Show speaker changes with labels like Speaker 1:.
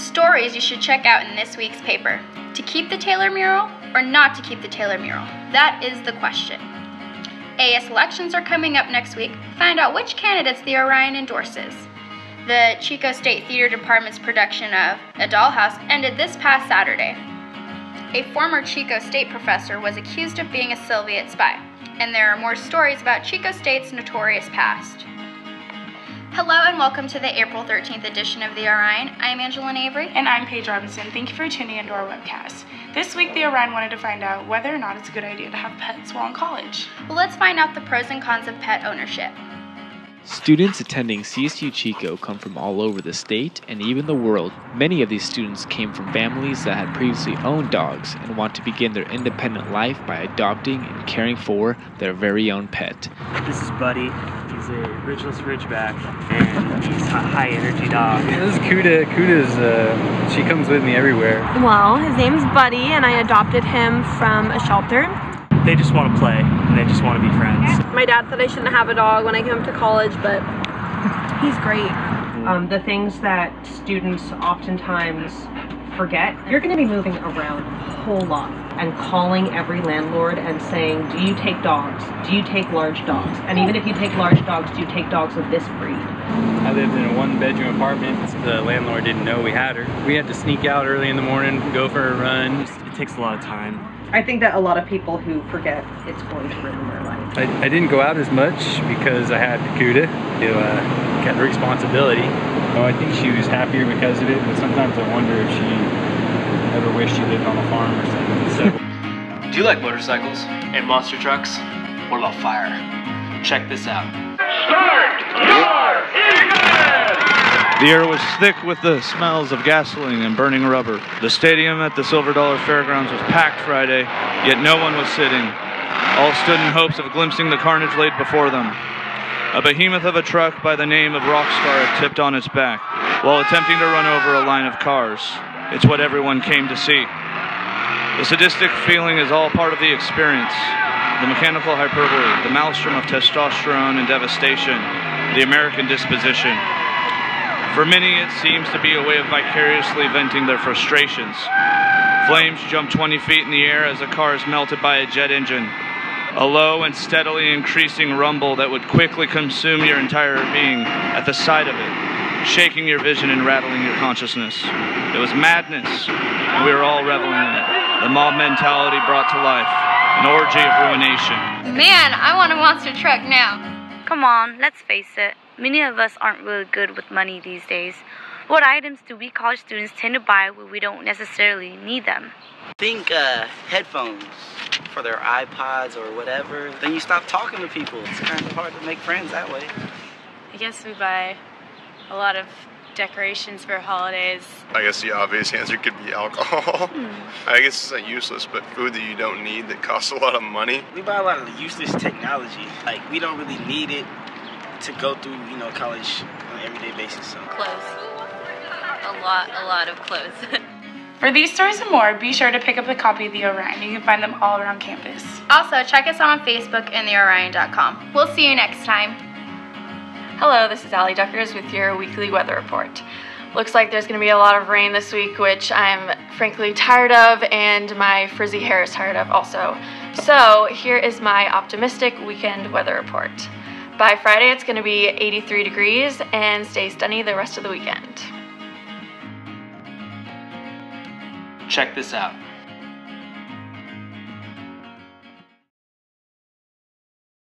Speaker 1: Stories you should check out in this week's paper. To keep the Taylor mural or not to keep the Taylor mural? That is the question. AS elections are coming up next week. Find out which candidates the Orion endorses. The Chico State Theater Department's production of A Dollhouse ended this past Saturday. A former Chico State professor was accused of being a Soviet spy, and there are more stories about Chico State's notorious past. Hello and welcome to the April 13th edition of the Orion. I'm Angelyn Avery.
Speaker 2: And I'm Paige Robinson. Thank you for tuning into our webcast. This week, the Orion wanted to find out whether or not it's a good idea to have pets while in college.
Speaker 1: Well, let's find out the pros and cons of pet ownership.
Speaker 3: Students attending CSU Chico come from all over the state and even the world. Many of these students came from families that had previously owned dogs and want to begin their independent life by adopting and caring for their very own pet.
Speaker 4: This is Buddy. He's a Ridgeless Ridgeback, and he's a high-energy dog.
Speaker 5: This is Kuda. Kuda's, she comes with me everywhere.
Speaker 6: Well, his name's Buddy, and I adopted him from a shelter.
Speaker 4: They just want to play, and they just want to be friends.
Speaker 6: My dad said I shouldn't have a dog when I came to college, but he's great.
Speaker 7: The things that students oftentimes forget, you're going to be moving around a whole lot and calling every landlord and saying, do you take dogs? Do you take large dogs? And even if you take large dogs, do you take dogs of this breed?
Speaker 5: I lived in a one-bedroom apartment. The landlord didn't know we had her. We had to sneak out early in the morning, go for a run.
Speaker 4: It takes a lot of time.
Speaker 7: I think that a lot of people who forget, it's going to ruin their life.
Speaker 5: I didn't go out as much because I had Kuda to get the responsibility. I think she was happier because of it, but sometimes I wonder if she ever wished she lived on a farm or something. So.
Speaker 8: Do you like motorcycles and monster trucks? What about fire? Check this out.
Speaker 9: Start your engine!
Speaker 10: The air was thick with the smells of gasoline and burning rubber. The stadium at the Silver Dollar Fairgrounds was packed Friday, yet no one was sitting. All stood in hopes of glimpsing the carnage laid before them. A behemoth of a truck by the name of Rockstar had tipped on its back while attempting to run over a line of cars. It's what everyone came to see. The sadistic feeling is all part of the experience. The mechanical hyperbole, the maelstrom of testosterone and devastation, the American disposition. For many, it seems to be a way of vicariously venting their frustrations. Flames jump 20 feet in the air as a car is melted by a jet engine. A low and steadily increasing rumble that would quickly consume your entire being at the sight of it, shaking your vision and rattling your consciousness. It was madness, and we were all reveling in it. The mob mentality brought to life, an orgy of ruination.
Speaker 1: Man, I want a monster truck now.
Speaker 11: Come on, let's face it. Many of us aren't really good with money these days. What items do we college students tend to buy when we don't necessarily need them?
Speaker 12: I think headphones for their iPods or whatever. Then you stop talking to people. It's kind of hard to make friends that way.
Speaker 13: I guess we buy a lot of decorations for holidays.
Speaker 14: I guess the obvious answer could be alcohol. I guess it's not useless, but food that you don't need that costs a lot of money.
Speaker 12: We buy a lot of useless technology. Like, we don't really need it to go through, college on an everyday basis. So.
Speaker 13: Clothes. A lot of clothes.
Speaker 2: For these stories and more, be sure to pick up a copy of the Orion. You can find them all around campus.
Speaker 1: Also, check us out on Facebook and theorion.com. We'll see you next time.
Speaker 15: Hello, this is Allie Duckers with your weekly weather report. Looks like there's going to be a lot of rain this week, which I'm frankly tired of, and my frizzy hair is tired of also. So here is my optimistic weekend weather report. By Friday, it's going to be 83 degrees and stay sunny the rest of the weekend.
Speaker 8: Check this out.